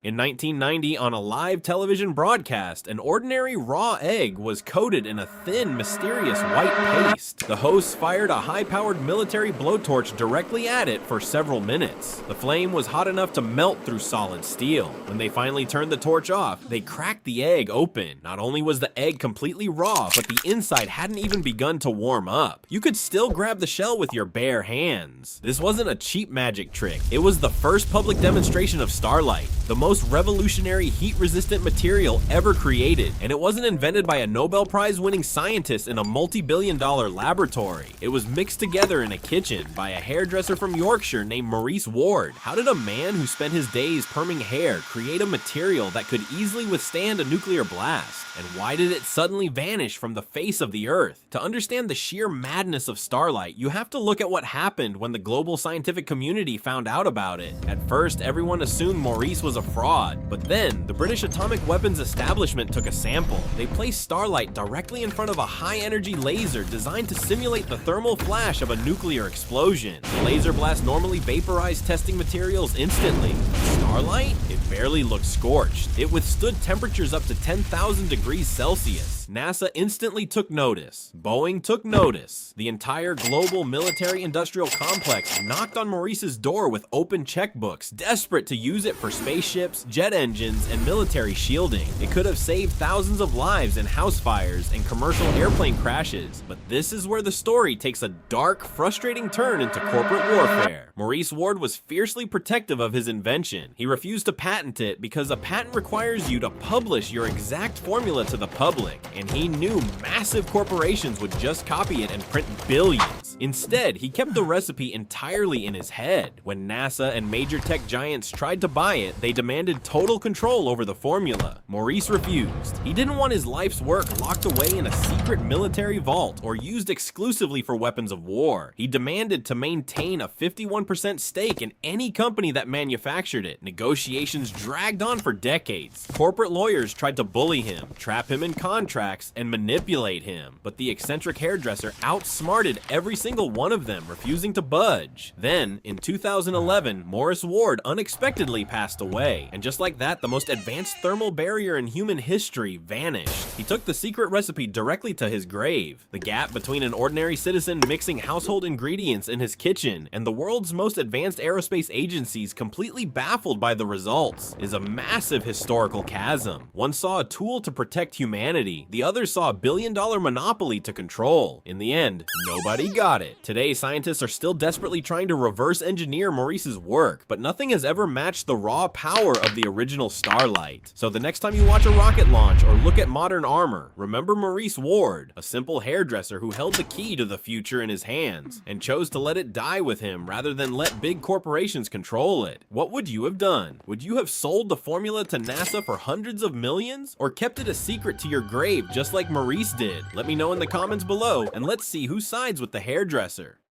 In 1990, on a live television broadcast, an ordinary raw egg was coated in a thin, mysterious white paste. The hosts fired a high-powered military blowtorch directly at it for several minutes. The flame was hot enough to melt through solid steel. When they finally turned the torch off, they cracked the egg open. Not only was the egg completely raw, but the inside hadn't even begun to warm up. You could still grab the shell with your bare hands. This wasn't a cheap magic trick. It was the first public demonstration of Starlite, the most revolutionary heat-resistant material ever created, and it wasn't invented by a Nobel Prize-winning scientist in a multi-billion-dollar laboratory. It was mixed together in a kitchen by a hairdresser from Yorkshire named Maurice Ward. How did a man who spent his days perming hair create a material that could easily withstand a nuclear blast? And why did it suddenly vanish from the face of the Earth? To understand the sheer madness of Starlite, you have to look at what happened when the global scientific community found out about it. At first, everyone assumed Maurice was a fraud, but then the British atomic weapons establishment took a sample. They placed Starlite directly in front of a high-energy laser designed to simulate the thermal flash of a nuclear explosion. The laser blast normally vaporized testing materials instantly. Starlite? It barely looked scorched. It withstood temperatures up to 10,000 degrees Celsius. NASA instantly took notice. Boeing took notice. The entire global military-industrial complex knocked on Maurice's door with open checkbooks, desperate to use it for spaceships, jet engines, and military shielding. It could have saved thousands of lives in house fires and commercial airplane crashes. But this is where the story takes a dark, frustrating turn into corporate warfare. Maurice Ward was fiercely protective of his invention. He refused to patent it because a patent requires you to publish your exact formula to the public, and he knew massive corporations would just copy it and print billions. Instead, he kept the recipe entirely in his head. When NASA and major tech giants tried to buy it, they demanded total control over the formula. Maurice refused. He didn't want his life's work locked away in a secret military vault or used exclusively for weapons of war. He demanded to maintain a 51% stake in any company that manufactured it. Negotiations dragged on for decades. Corporate lawyers tried to bully him, trap him in contracts, and manipulate him. But the eccentric hairdresser outsmarted every single one of them, refusing to budge. Then, in 2011, Maurice Ward unexpectedly passed away. And just like that, the most advanced thermal barrier in human history vanished. He took the secret recipe directly to his grave. The gap between an ordinary citizen mixing household ingredients in his kitchen and the world's most advanced aerospace agencies completely baffled by the results is a massive historical chasm. One saw a tool to protect humanity, the other saw a billion-dollar monopoly to control. In the end, nobody got it. Today, scientists are still desperately trying to reverse engineer Maurice's work, but nothing has ever matched the raw power of the original Starlite. So the next time you watch a rocket launch or look at modern armor, remember Maurice Ward, a simple hairdresser who held the key to the future in his hands and chose to let it die with him rather than let big corporations control it. What would you have done? Would you have sold the formula to NASA for hundreds of millions, or kept it a secret to your grave just like Maurice did? Let me know in the comments below, and let's see who sides with the hairdresser.